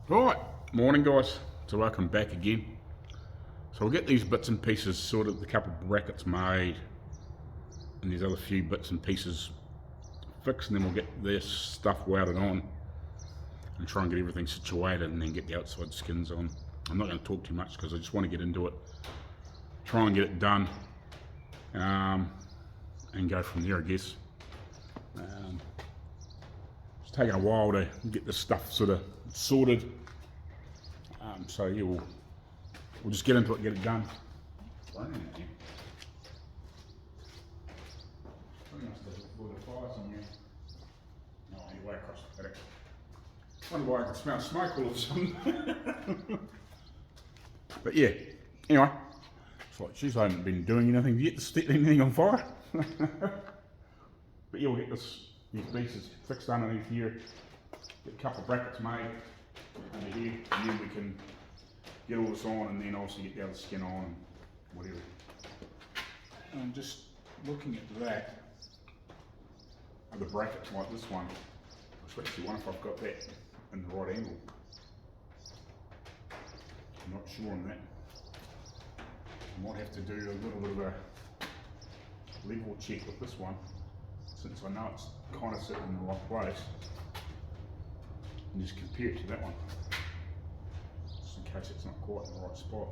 Right, morning guys, so welcome back again. So we'll get these bits and pieces sorted, the couple of brackets made, and these other few bits and pieces fixed, and then we'll get this stuff welded on and try and get everything situated and then get the outside skins on. I'm not going to talk too much because I just want to get into it, try and get it done, and go from there I guess. It's taken a while to get this stuff sort of sorted, so yeah, we'll just get into it, get it done. Wonder why I can smell smoke all of a sudden. But yeah, anyway, it's like, geez, I haven't been doing anything yet to set anything on fire. But yeah, we'll get these pieces fixed underneath here, get a couple of brackets made under here, and then we can get all this on and then obviously get the other skin on and whatever. And just looking at that, other brackets like this one, I should actually wonder if I've got that in the right angle. I'm not sure on that. I might have to do a little bit of a level check with this one, since I know it's kind of sitting in the right place, and just compare it to that one, just in case it's not quite in the right spot.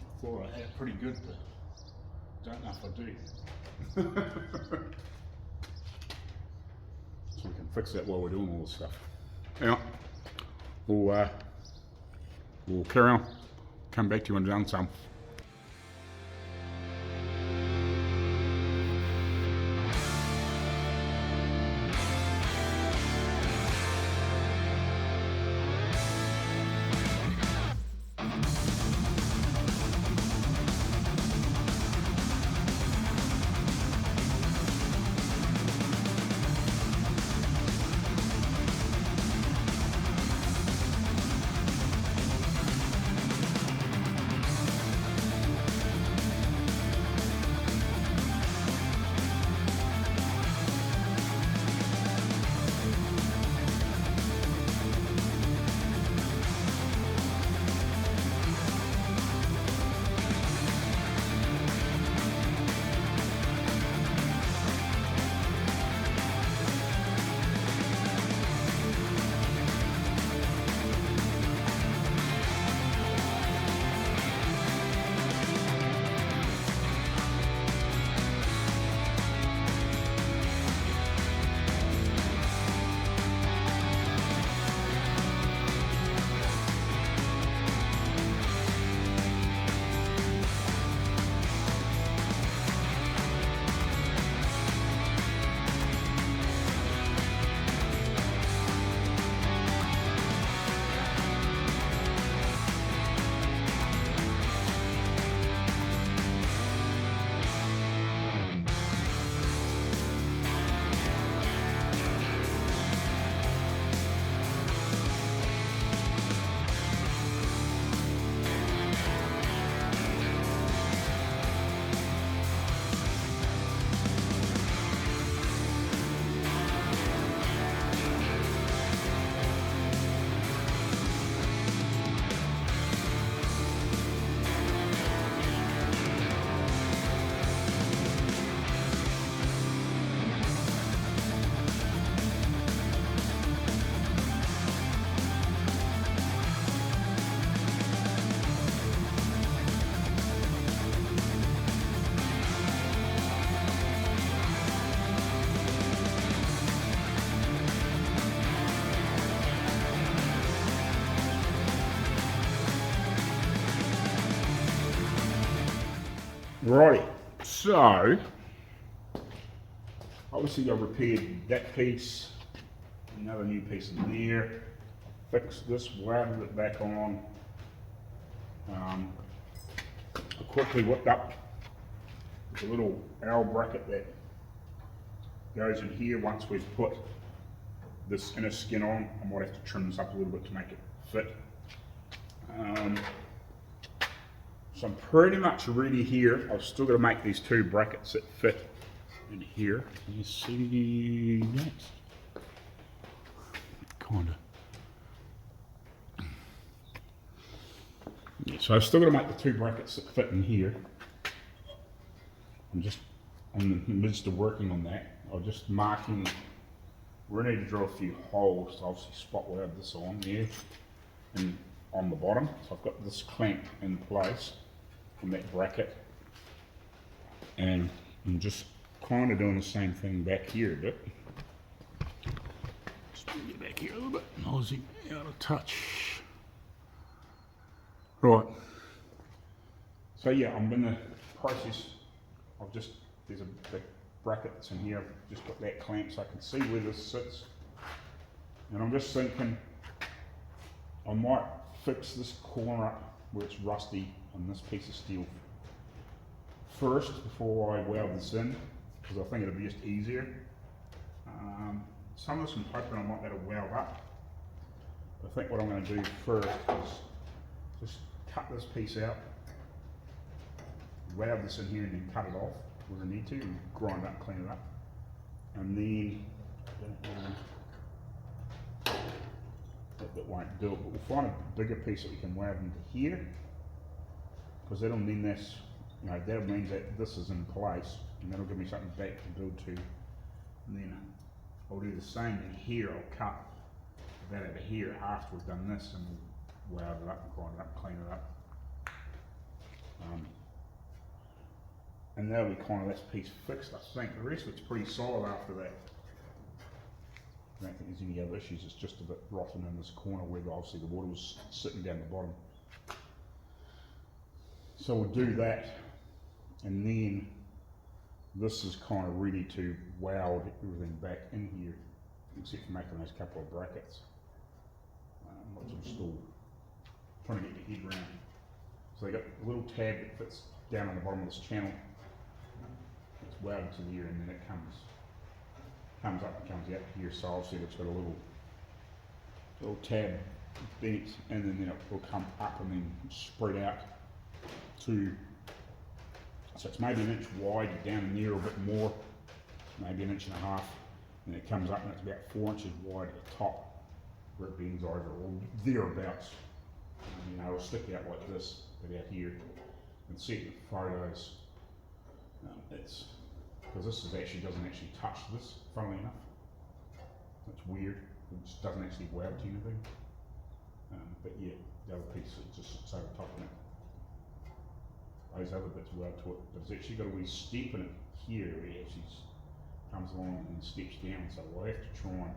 I thought I had it pretty good, but don't know if I do. So we can fix that while we're doing all this stuff. Anyway, we'll carry on, come back to you when done some. Righty, so obviously I've repaired that piece, another new piece in there, fixed this, welded it back on. I quickly whipped up a little L bracket that goes in here. Once we've put this inner skin on, I might have to trim this up a little bit to make it fit. So I'm pretty much ready here. I've still got to make these two brackets that fit in here. Can you see that? So I've still got to make the 2 brackets that fit in here. I'm just in the midst of working on that. I'm just marking where I need to drill a few holes to obviously spot weld this on there and on the bottom. So I've got this clamp in place on that bracket, and I'm just kind of doing the same thing back here a bit. Just get back here a little bit, nosy out of touch. Right. So yeah, I'm in the process of just, there's a big bracket that's in here. I've just got that clamp so I can see where this sits. And I'm just thinking I might fix this corner up where it's rusty on this piece of steel first before I weld this in, because I think it'll be just easier. Some of this I'm hoping I might be able to weld up. I think what I'm going to do first is just cut this piece out, weld this in here and then cut it off where I need to and grind up, clean it up. And then, that won't do it, but we'll find a bigger piece that we can weld into here, because that'll mean this, that'll mean that this is in place, and that'll give me something back to build to. And then I'll do the same in here. I'll cut that over here after we've done this, and we'll weld it up and grind it up, clean it up. And that'll be kind of this piece fixed, I think. The rest of it's pretty solid after that. I don't think there's any other issues. It's just a bit rotten in this corner where obviously the water was sitting down the bottom. So we'll do that, and then this is kind of ready to weld everything back in here, except for making those couple of brackets. What's installed. Trying to get your head around. So they got a little tab that fits down on the bottom of this channel. It's welded to here, and then it comes up and comes out here. So obviously it's got a little tab bent, and then it will come up and then spread out to, so it's maybe 1 inch wide down in there, a bit more, maybe 1.5 inches, and it comes up and it's about 4 inches wide at the top where it bends over, or thereabouts. It'll stick out like this, about here, and see it in the photos. It's because this doesn't actually touch this, funnily enough. That's weird. It just doesn't actually weld to anything. But yeah, the other piece just sits over top of it. Those other bits weld to it, but it's actually got a wee step in it here where it actually comes along and steps down. So we'll have to try and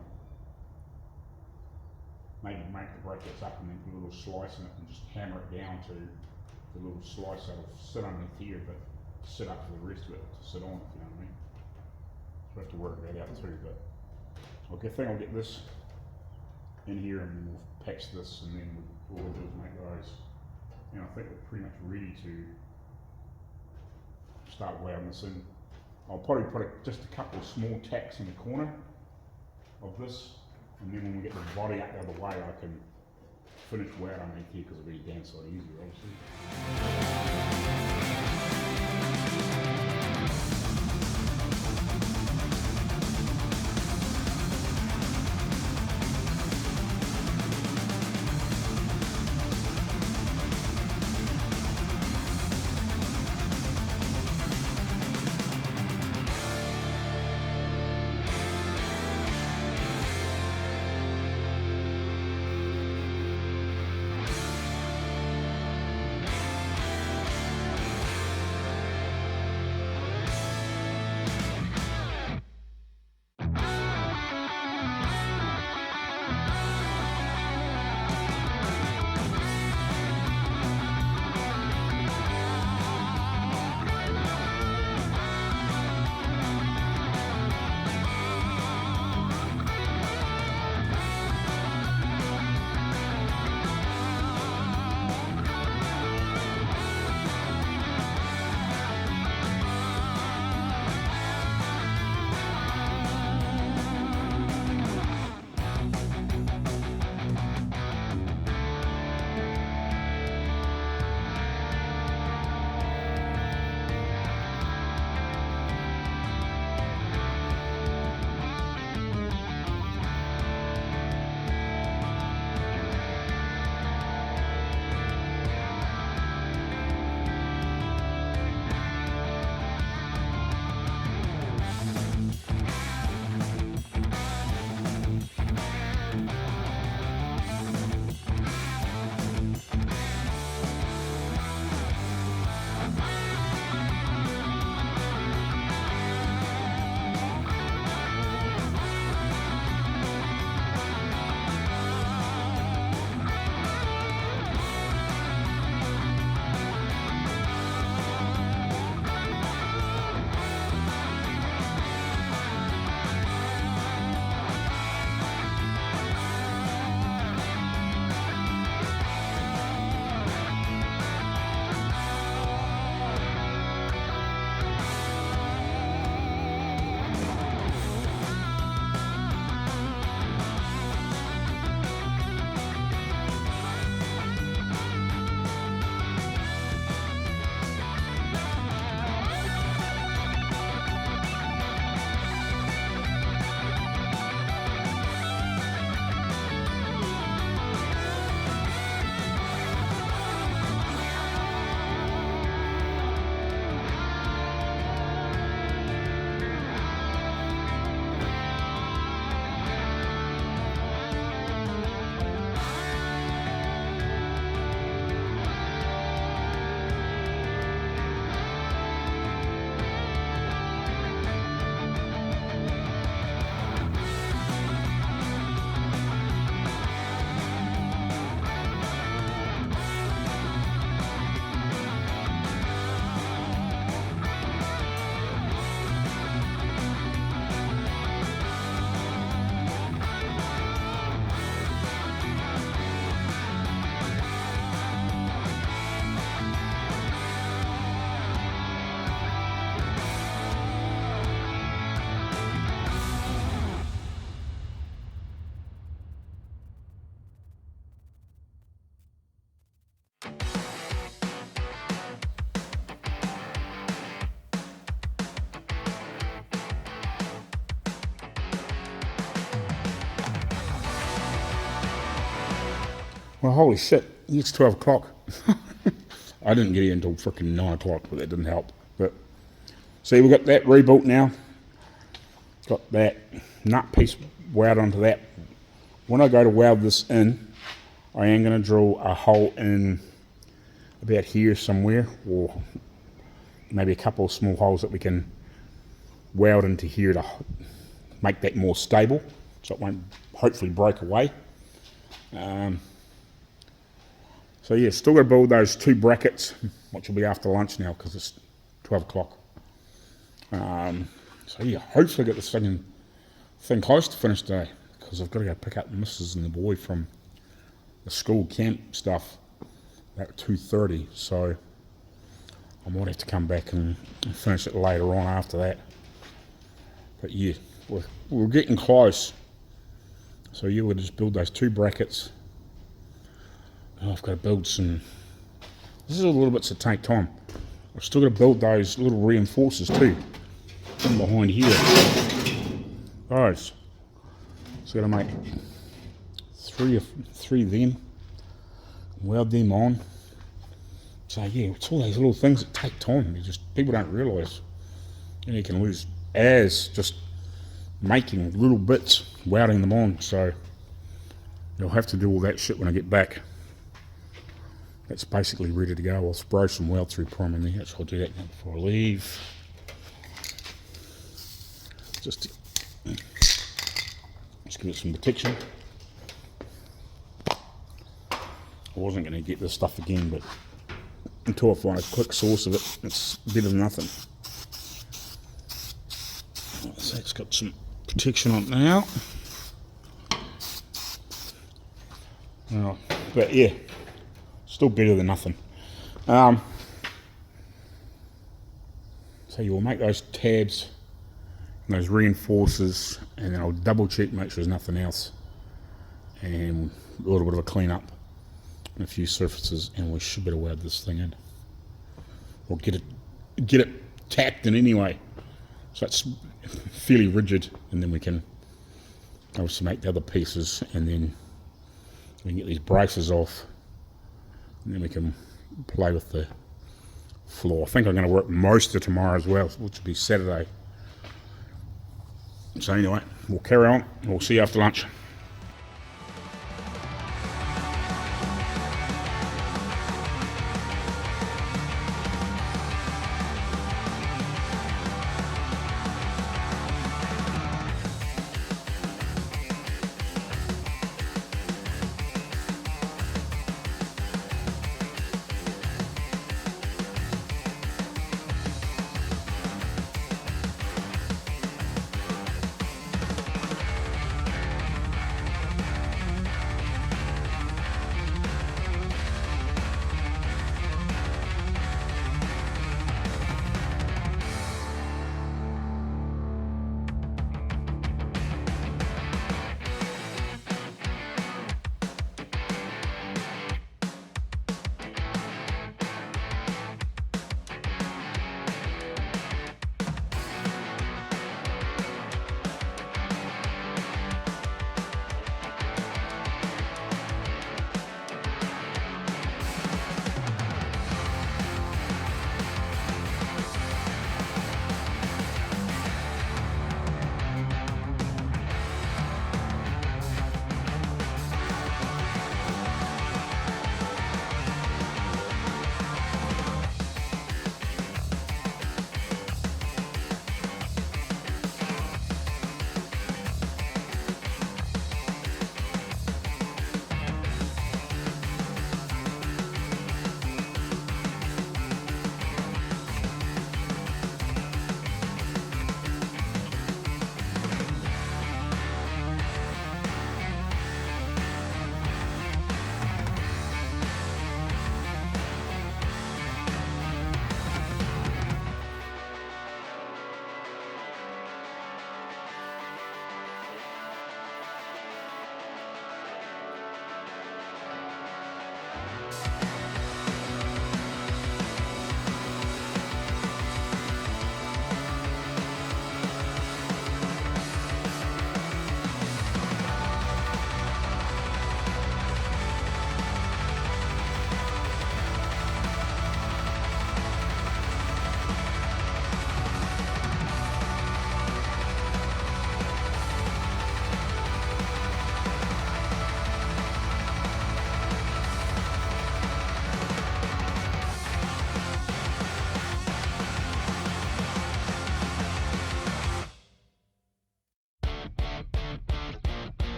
maybe make the brackets up and then put a little slice in it and just hammer it down to the little slice that'll sit underneath here, but sit up for the rest of it to sit on, if you know what I mean. So we'll have to work that out too, but I think I'll get this in here and we'll patch this, and then all we'll do is make those. And I think we're pretty much ready to start welding this in. I'll probably put just a couple of small tacks in the corner of this, and then when we get the body out the other way, I can finish weld underneath here because it'll be damn so easier, obviously. Well, holy shit, it's 12 o'clock. I didn't get here until freaking 9 o'clock, but that didn't help. But see, we've got that rebuilt now. Got that nut piece wound onto that. When I go to weld this in, I am going to drill a hole in about here somewhere, or maybe a couple of small holes that we can weld into here to make that more stable, so it won't hopefully break away. So yeah, still got to build those 2 brackets, which will be after lunch now because it's 12 o'clock. So yeah, hopefully get this thing close to finish today, because I've got to go pick up the missus and the boy from the school camp stuff at 2:30, so I might have to come back and finish it later on after that. But yeah, we're getting close. So yeah, we'll just build those 2 brackets. Oh, I've got to build some. This is a little bit to take time. I've still got to build those little reinforcers too, from behind here. Those. So got to make 3 of them. Weld them on. So yeah, it's all those little things that take time. People don't realise. You can lose hours just making little bits, welding them on. So you'll have to do all that shit when I get back. That's basically ready to go. I'll spray some weld through primer in there, so I'll do that now before I leave. Just give it some protection. I wasn't going to get this stuff again, but until I find a quick source of it, it's better than nothing. So it's got some protection on it now. But yeah, still better than nothing. So you will make those tabs and those reinforcers, and then I'll double check, make sure there's nothing else, and a little bit of a clean up on a few surfaces, and we should be able to weld this thing in, or get it tacked in anyway, so it's fairly rigid, and then we can obviously make the other pieces, and then we can get these braces off, and then we can play with the floor. I think I'm going to work most of tomorrow as well, which will be Saturday. So anyway, we'll carry on. We'll see you after lunch.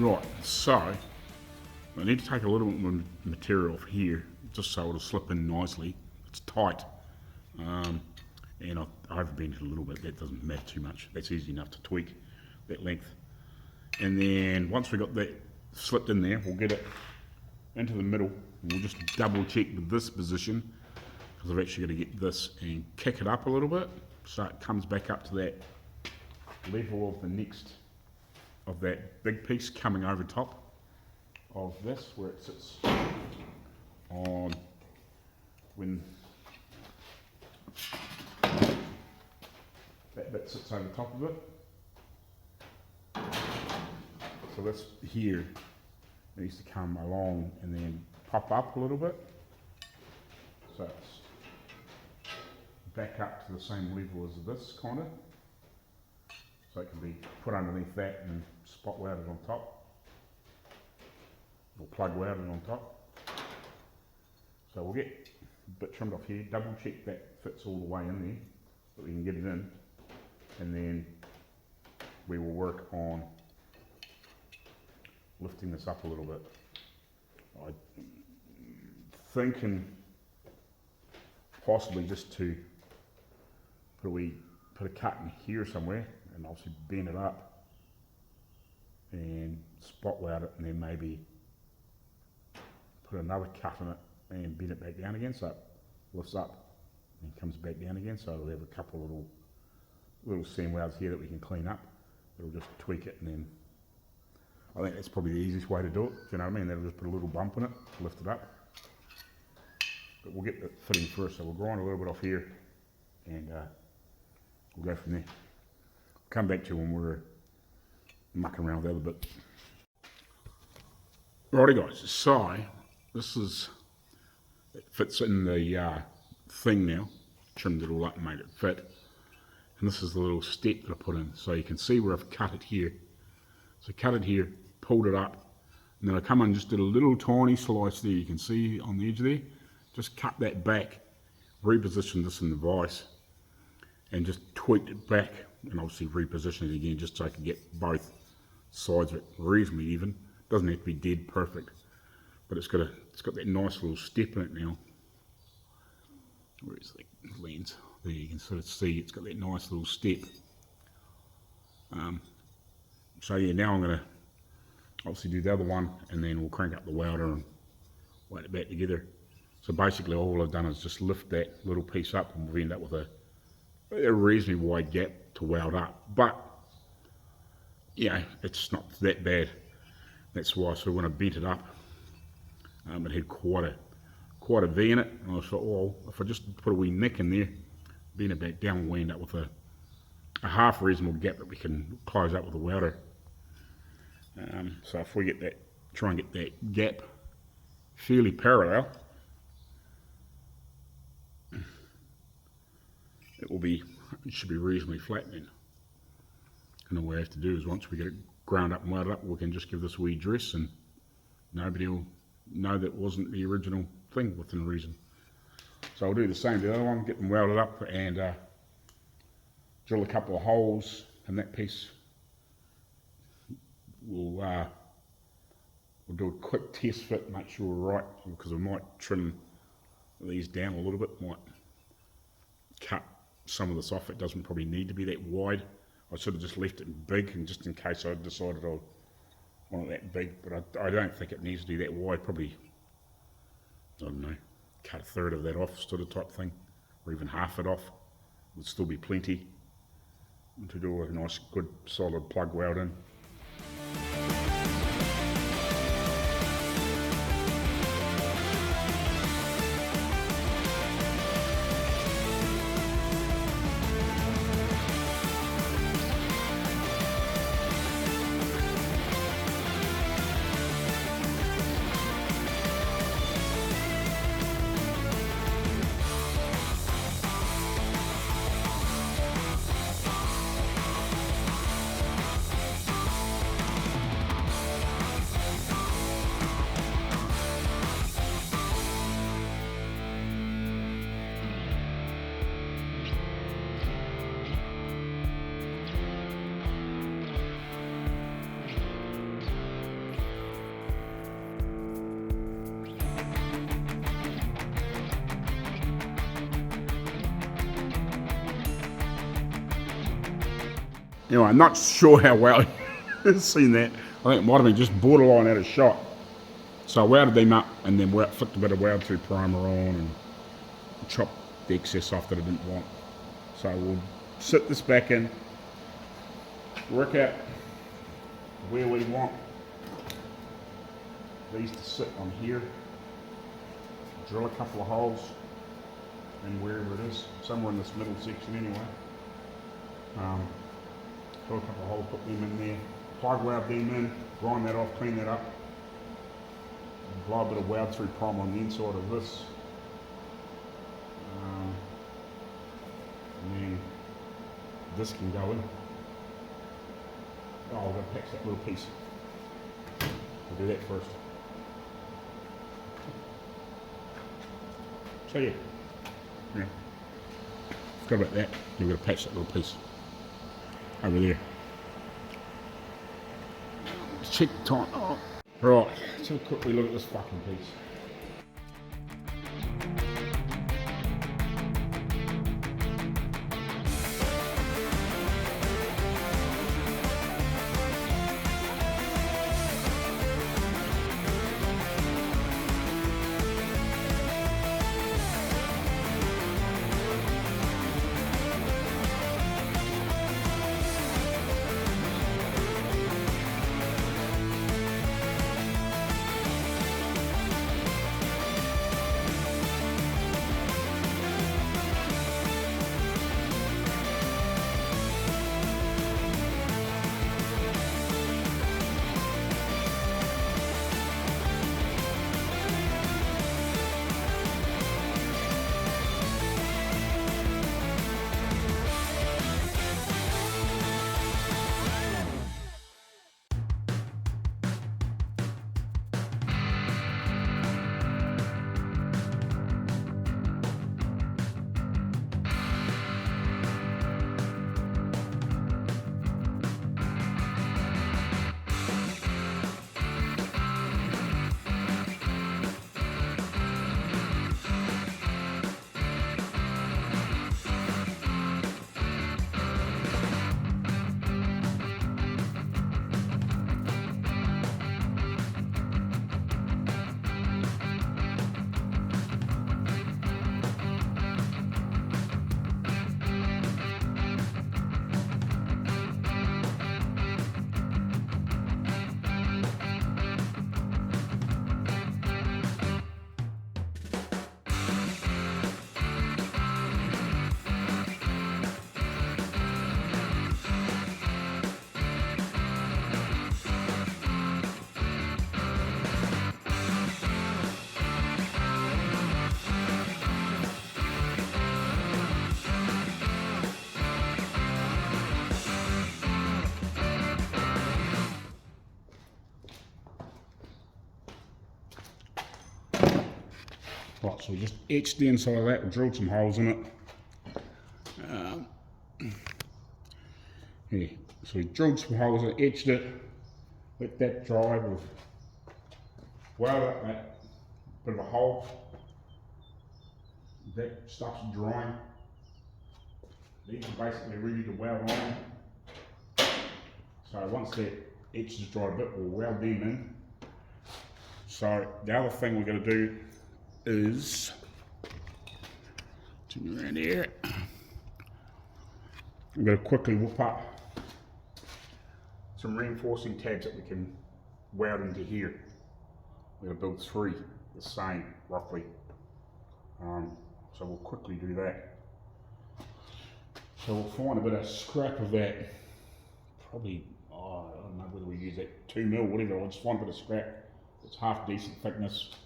Right, so I need to take a little bit more material off here just so it'll slip in nicely. It's tight, and I've bent it a little bit. That doesn't matter too much. That's easy enough to tweak that length. And then once we got that slipped in there, we'll get it into the middle. And we'll just double check with this position because I've actually got to get this and kick it up a little bit so it comes back up to that level of the next of that big piece coming over top of this where it sits on when that bit sits over top of it. So this here needs to come along and then pop up a little bit so it's back up to the same level as this kind of, so it can be put underneath that and spot welded on top, or plug welded on top. So we'll get a bit trimmed off here, double check that fits all the way in there, so we can get it in, and then we will work on lifting this up a little bit. I'm thinking possibly just to put a cut in here somewhere and obviously bend it up and spot weld it, and then maybe put another cut in it and bend it back down again so it lifts up and comes back down again, so it'll have a couple of little seam welds here that we can clean up. It'll just tweak it, and then I think that's probably the easiest way to do it, if you know what I mean. That'll just put a little bump in it, lift it up. But we'll get the fitting first, so we'll grind a little bit off here and we'll go from there. Come back to you when we're mucking around with the other bit. Righty guys, so this is, it fits in the thing now. Trimmed it all up and made it fit. And this is the little step that I put in. So you can see where I've cut it here. So cut it here, pulled it up, and then I come and just did a little tiny slice there. You can see on the edge there. Just cut that back, repositioned this in the vise, and just tweaked it back, and obviously repositioned it again just so I could get both sides of it reasonably even. Doesn't have to be dead perfect, but it's got that nice little step in it now. Where's the lens? There you can sort of see it's got that nice little step. So yeah, now I'm going to obviously do the other one, and then we'll crank up the welder and weld it back together. So basically all I've done is just lift that little piece up, and we'll end up with a reasonably wide gap to weld up. But yeah, it's not that bad. That's why, so when I bent it up, it had quite a V in it, and I thought, well, if I just put a wee nick in there, bend it back down, we'll end up with a half reasonable gap that we can close up with a welder. So if we get that, try and get that gap fairly parallel, it should be reasonably flat then. And all we have to do is once we get it ground up and welded up, we can just give this a wee dress and nobody will know that wasn't the original thing within reason. So I'll do the same to the other one, get them welded up and drill a couple of holes in that piece. We'll do a quick test fit, make sure we're right, because I might trim these down a little bit, might cut some of this off. It doesn't probably need to be that wide. I should have just left it big, and just in case I decided I want it that big, but I don't think it needs to be that wide. Probably, I don't know, cut a third of that off sort of type thing, or even half it off would still be plenty to do a nice good solid plug weld in. Anyway, I'm not sure how well you've seen that. I think it might have been just borderline out of shot. So I welded them up and then flicked a bit of weld through primer on and chopped the excess off that I didn't want. So we'll sit this back in, work out where we want these to sit on here, drill a couple of holes and wherever it is, somewhere in this middle section anyway. Drill a couple of holes, put them in there, plug weld them in, grind that off, clean that up, apply a bit of weld through primer on the inside of this. And then this can go in. Oh, I'm going to patch that little piece. We'll do that first. So yeah. Forgot about that. We're going to patch that little piece over there. Let's check the time. Oh. Right, let's have a quickly look at this fucking piece. Right, so we just etched the inside of that, we drilled some holes in it. Yeah, so we drilled some holes in it, etched it, let that dry, we've welded up that bit of a hole. That stuff's drying. These are basically ready to weld on. So once that etch is dried a bit, we'll weld them in. So the other thing we're going to do is, turn around here, I'm going to quickly whip up some reinforcing tabs that we can weld into here. We're going to build 3 the same, roughly. So we'll quickly do that. So we'll find a bit of scrap of that, probably, I don't know whether we use that 2 mil, whatever, I'll just find a bit of scrap. It's half decent thickness.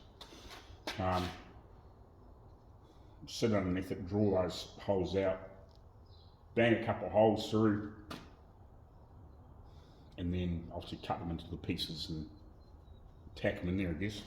Sit underneath it, draw those holes out, bang a couple of holes through, and then obviously cut them into the pieces and tack them in there, I guess.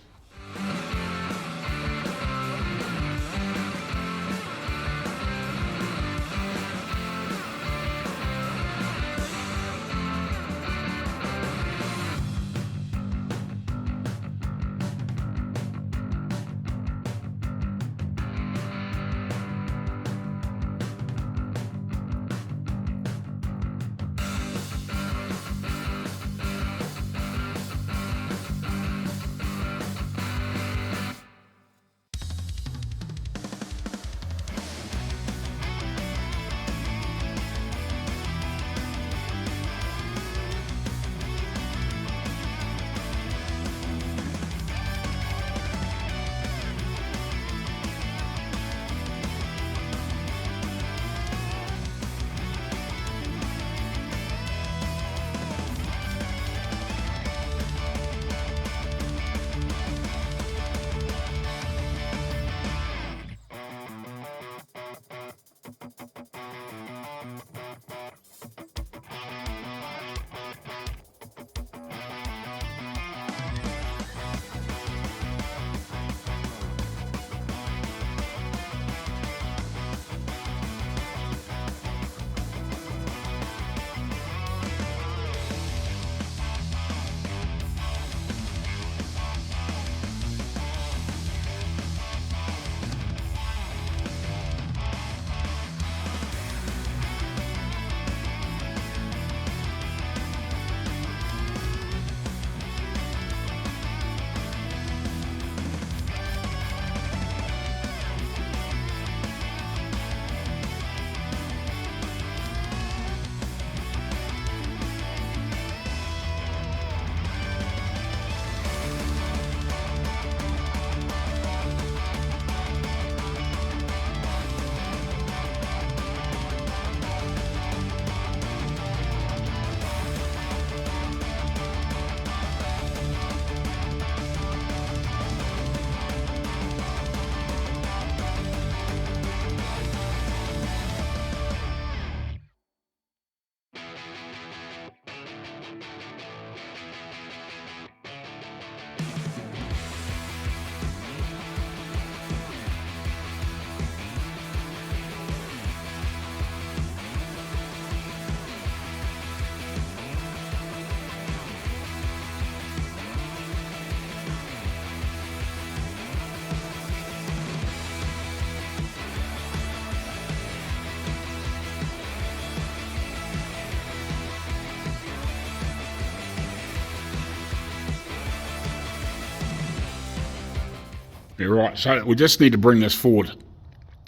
Yeah, right, so we just need to bring this forward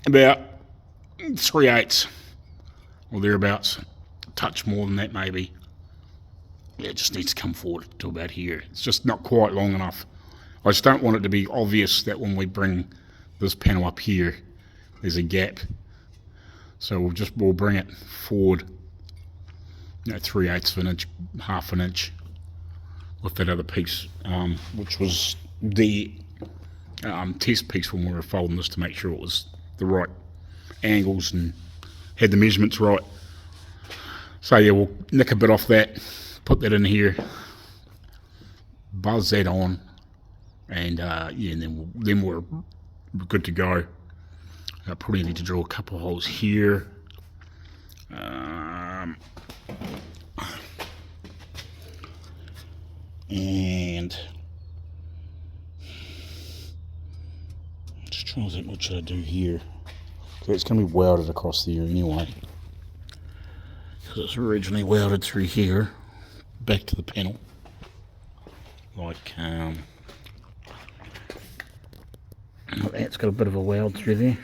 about 3/8 or thereabouts. A touch more than that maybe. Yeah, it just needs to come forward to about here. It's just not quite long enough. I just don't want it to be obvious that when we bring this panel up here, there's a gap. So we'll bring it forward, 3/8 of an inch, half an inch, with that other piece, which was the test piece when we were folding this to make sure it was the right angles and had the measurements right. So yeah, we'll nick a bit off that, put that in here, buzz that on, and yeah, and then we're good to go. I probably need to drill a couple of holes here. And just trying to think what should I do here. So it's going to be welded across the ear anyway, because it's originally welded through here back to the panel, like that's got a bit of a weld through there,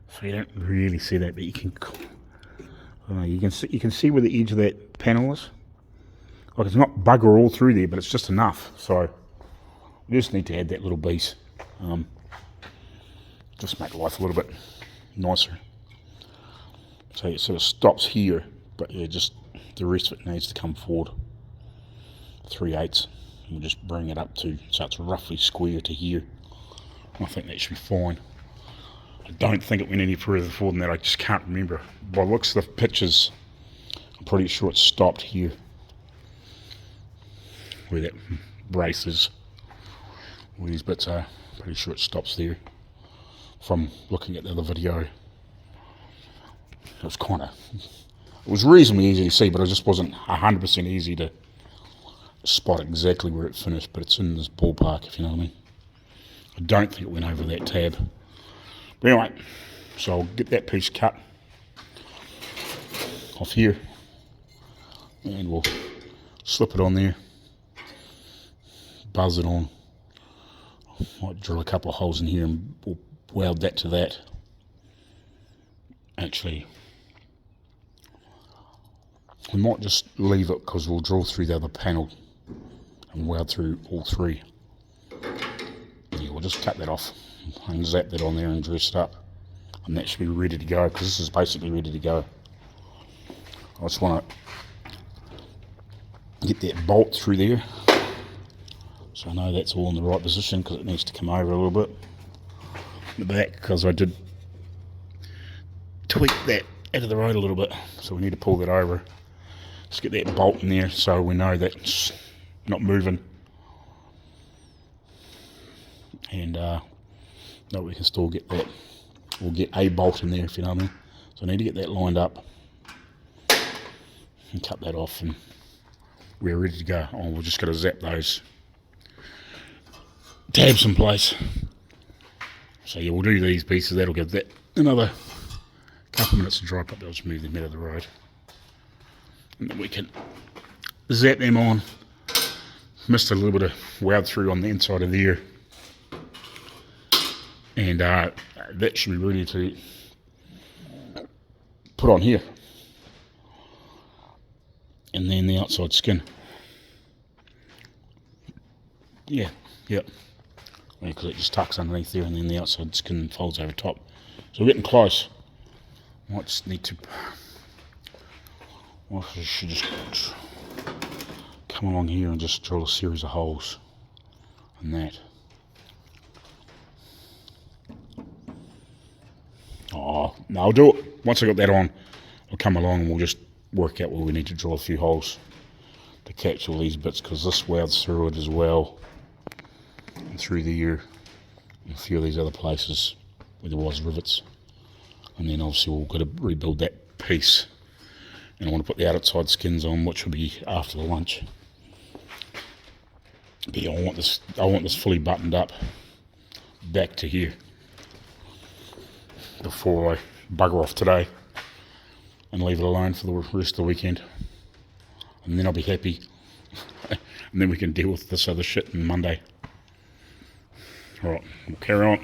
so you don't really see that, but you can see where the edge of that panel is. Like, it's not bugger all through there, but it's just enough. So we just need to add that little piece, just make life a little bit nicer. So it sort of stops here, but yeah, just the rest of it needs to come forward 3/8. We'll just bring it up to so it's roughly square to here. I think that should be fine. I don't think it went any further forward than that. I just can't remember. By the looks of the pictures, I'm pretty sure it stopped here, where that brace is, where these bits are. Pretty sure it stops there from looking at the other video. It was reasonably easy to see, but it just wasn't 100% easy to spot exactly where it finished, but it's in this ballpark, if you know what I mean. I don't think it went over that tab. But anyway, so I'll get that piece cut off here, and we'll slip it on there, buzz it on. Might drill a couple of holes in here and we'll weld that to that. Actually, we might just leave it because we'll drill through the other panel and weld through all three. Yeah, we'll just cut that off and zap that on there and dress it up, and that should be ready to go, because this is basically ready to go. I just want to get that bolt through there, so I know that's all in the right position, because it needs to come over a little bit in the back, because I did tweak that out of the road a little bit, so we need to pull that over. Just get that bolt in there so we know that's not moving, and no, we can still get that. We'll get a bolt in there, if you know what I mean. So I need to get that lined up and cut that off, and we're ready to go. Oh, we're just going to zap those tabs in place. So yeah, we'll do these pieces. That'll give that another couple minutes to dry up. That'll just move them out of the road, and then we can zap them on. Missed a little bit of weld through on the inside of the ear, and that should be ready to put on here, and then the outside skin. Yeah, because it just tucks underneath there, and then the outside skin folds over top. So we're getting close. Might just need to, I should just come along here and just drill a series of holes and that. Oh, no, I'll do it. Once I got that on, I'll come along and we'll just work out where we need to drill a few holes to catch all these bits, because this welds through it as well, and through the ear, and a few of these other places where there was rivets. And then obviously we've got to rebuild that piece, and I want to put the outside skins on, which will be after the lunch. But yeah, I want this fully buttoned up back to here before I bugger off today and leave it alone for the rest of the weekend, and then I'll be happy. And then we can deal with this other shit on Monday. Alright, we'll carry on.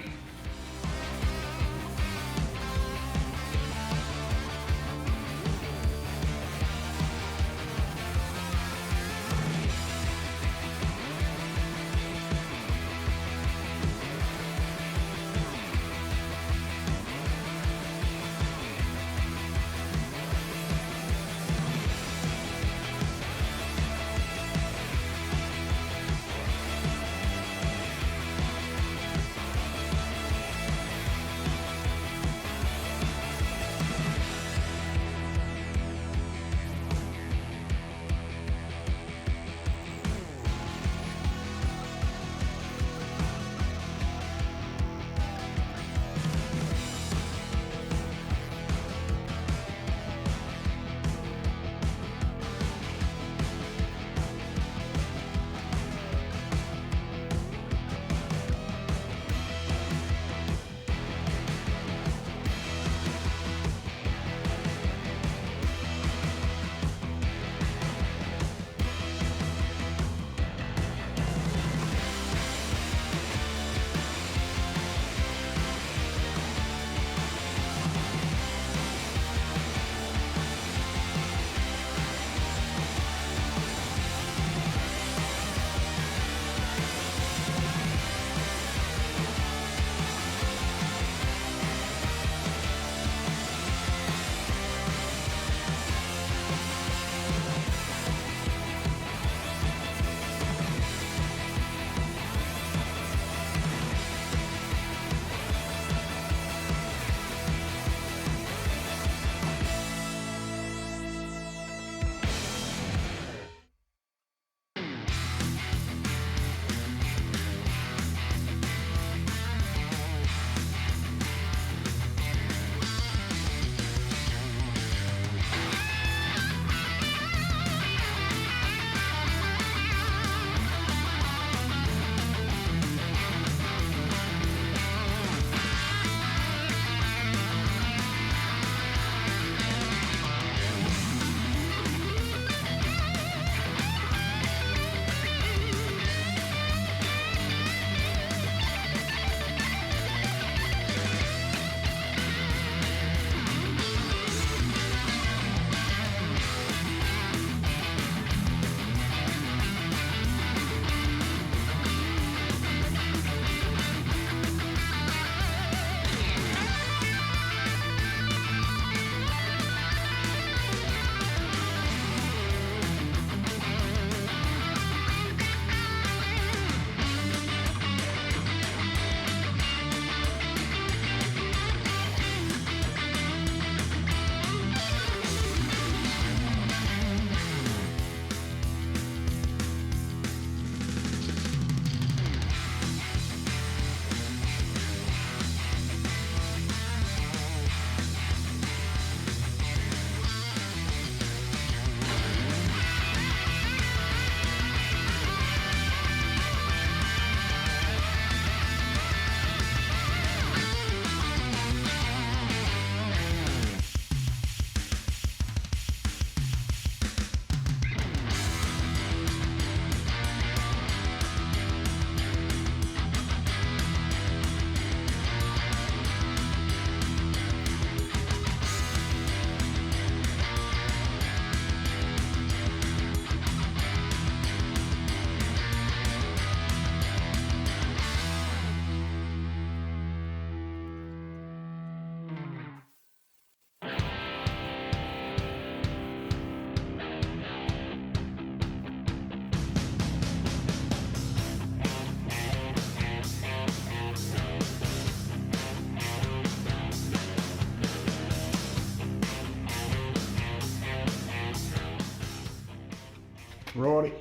Righty.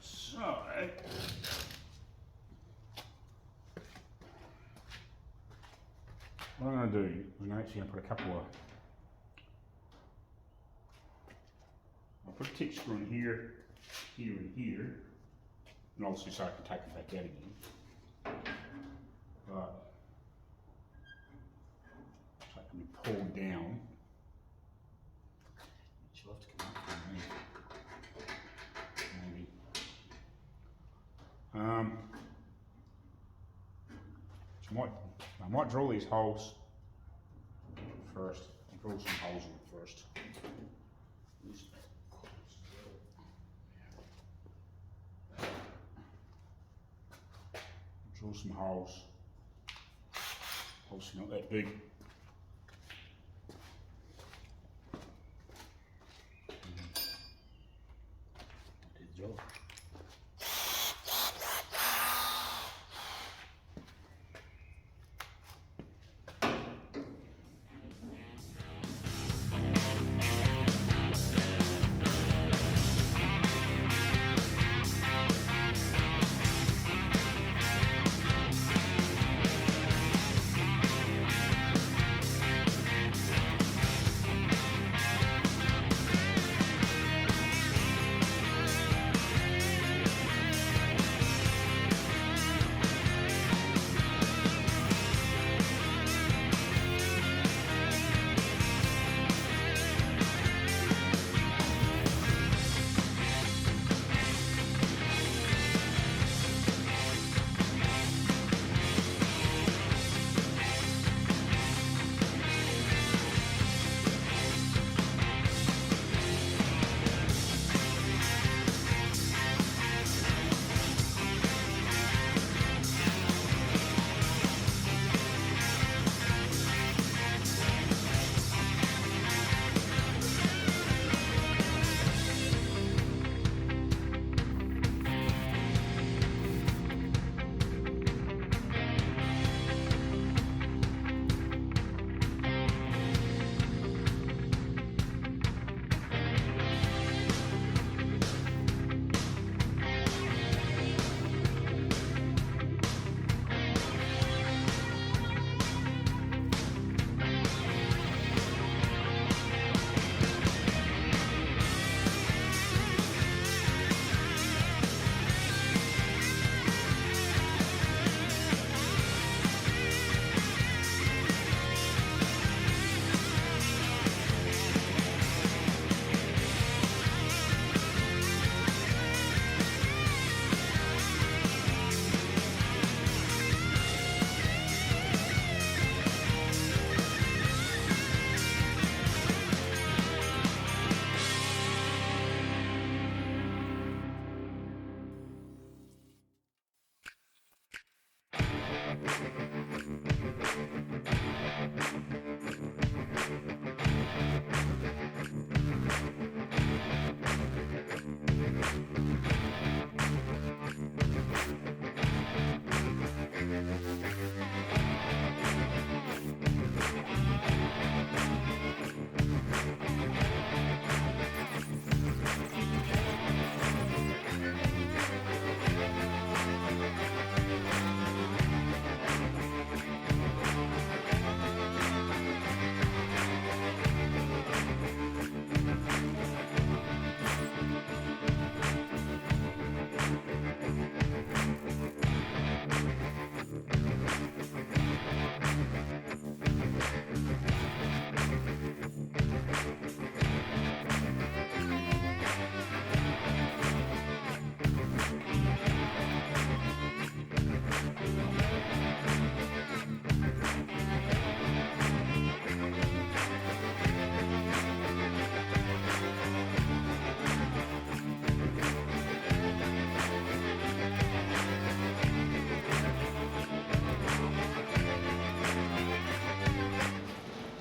So, what I'm going to do, I'm actually going to put a couple of, I'll put a tick screw in here, here and here, and obviously so I can take it back out again. But, so it can be pulled down. You'll have to come up with me. Maybe. might drill these holes first. I'll drill some holes in it first. Drill some holes. Obviously not that big. Did the job.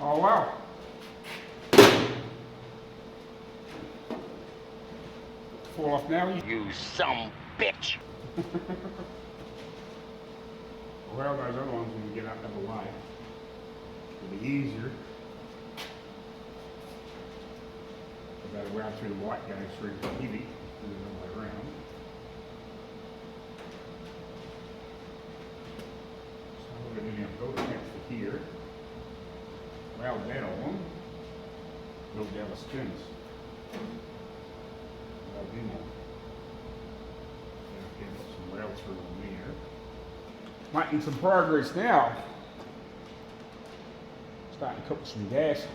Oh wow. Fall off now. You some bitch. Well, those other ones when we get out of the way. It'll be easier. Got to round through the white guys through the heavy and then all the way around. So we're going to do go back to here. Round that on. Go down the skins. That'll do more. Put some rail through on there. Making some progress now. Starting to cook some gas.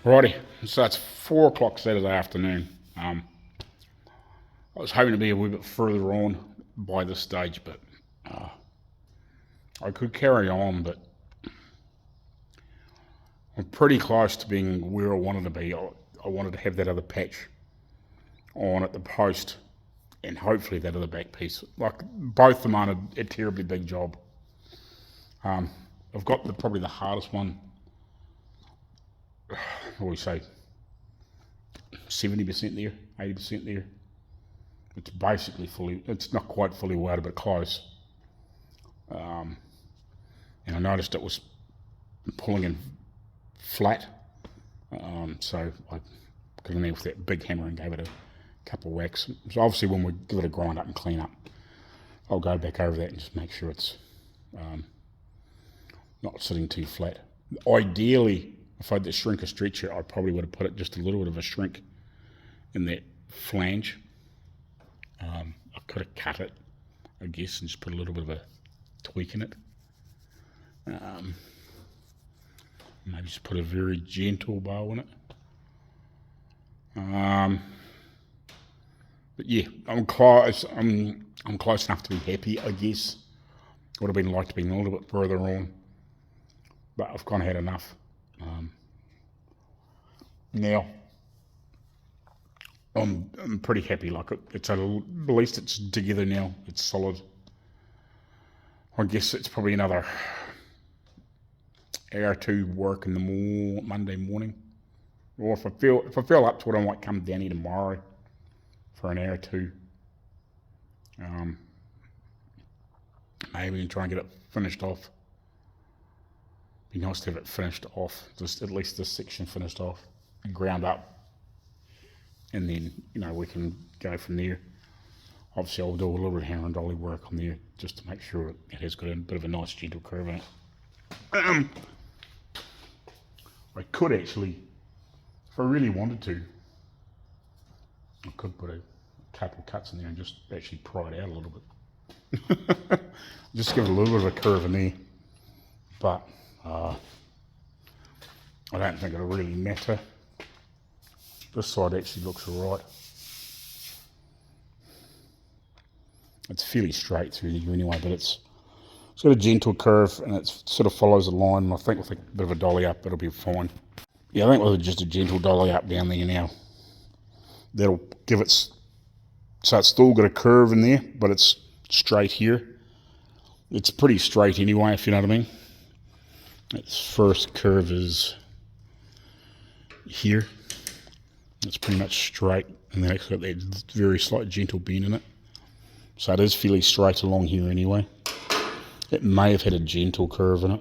Righty, so it's 4 o'clock Saturday afternoon. I was hoping to be a wee bit further on by this stage, but I could carry on, but I'm pretty close to being where I wanted to be. I wanted to have that other patch on at the post and hopefully that other back piece. Like, both of them aren't a terribly big job. I've got probably the hardest one. What do we say? 70% there, 80% there. It's basically it's not quite fully welded, but close. And I noticed it was pulling in flat. So I got in there with that big hammer and gave it a couple of whacks. So obviously when we give it a grind up and clean up, I'll go back over that and just make sure it's not sitting too flat. Ideally, if I had to shrink a stretcher, I probably would have put it just a little bit of a shrink in that flange. I could have cut it, I guess, and just put a little bit of a tweak in it. Maybe just put a very gentle bow in it. But yeah, I'm close. I'm close enough to be happy, I guess. Would have been like to be a little bit further on, but I've kind of had enough. Now, I'm pretty happy. Like, it's at least it's together now. It's solid. I guess it's probably another hour or two work in the Monday morning, or if I feel up to it, I might come down here tomorrow for an hour or two. Maybe and try and get it finished off. Be nice to have it finished off, just at least this section finished off, ground up, and then we can go from there. Obviously, I'll do a little bit of hammer and dolly work on there just to make sure it has got a bit of a nice gentle curve in it. I could actually, if I really wanted to, I could put a couple of cuts in there and just actually pry it out a little bit. Just give it a little bit of a curve in there, but I don't think it'll really matter. This side actually looks alright. It's fairly straight through there anyway, but it's got a gentle curve and it sort of follows a line, and I think with a bit of a dolly up it'll be fine. Yeah, I think with just a gentle dolly up down there now, that'll give it, so it's still got a curve in there, but it's straight here. It's pretty straight anyway, if you know what I mean. Its first curve is here. It's pretty much straight, and then it's got that very slight gentle bend in it. So it is fairly straight along here anyway. It may have had a gentle curve in it,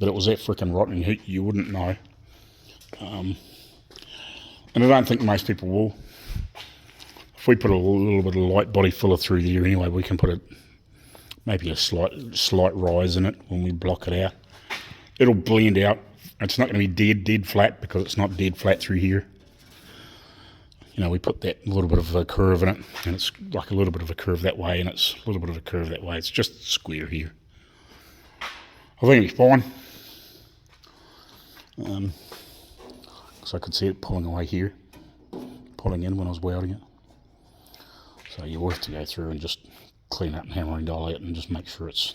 but it was that freaking rotten heat, you wouldn't know. And I don't think most people will. If we put a little bit of light body filler through there anyway, we can put maybe a slight rise in it when we block it out. It'll blend out. It's not going to be dead flat, because it's not dead flat through here. We put that little bit of a curve in it, and it's like a little bit of a curve that way, and it's a little bit of a curve that way. It's just square here. I think it'll be fine. Because I could see it pulling away here, pulling in when I was welding it. So you will have to go through and just clean up and hammer and dolly it and just make sure it's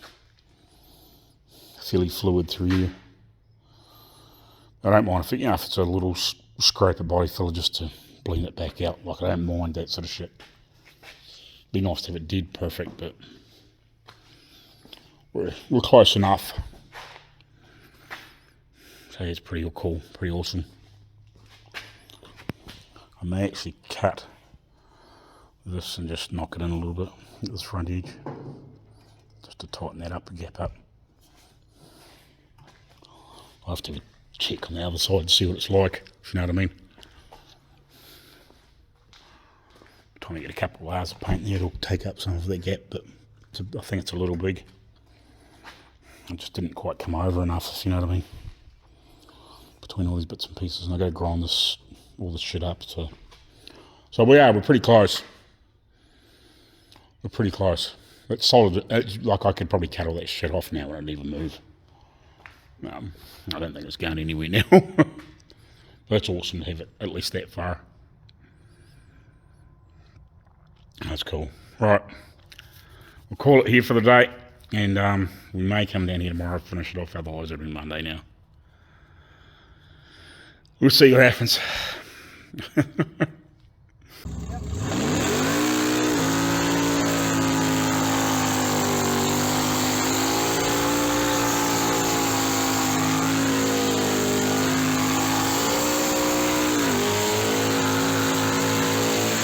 fairly fluid through here. I don't mind if it's a little scrape of body filler just to blend it back out. Like, I don't mind that sort of shit. Be nice to have it dead perfect, but we're close enough. So it's pretty cool, pretty awesome. I may actually cut this and just knock it in a little bit at this front edge, just to tighten that up, the gap up. I'll have to check on the other side and see what it's like, if you know what I mean. Trying to get a couple of layers of paint there, it'll take up some of that gap, but I think it's a little big. It just didn't quite come over enough, if you know what I mean, between all these bits and pieces, and I got to grind all this shit up. So we're pretty close. We're pretty close. It's solid. Like, I could probably cut all that shit off now and it'd even move. I don't think it's going anywhere now. That's awesome to have it at least that far. That's cool. Right, we'll call it here for the day, and we may come down here tomorrow, finish it off, otherwise it'll be Monday now. We'll see what happens.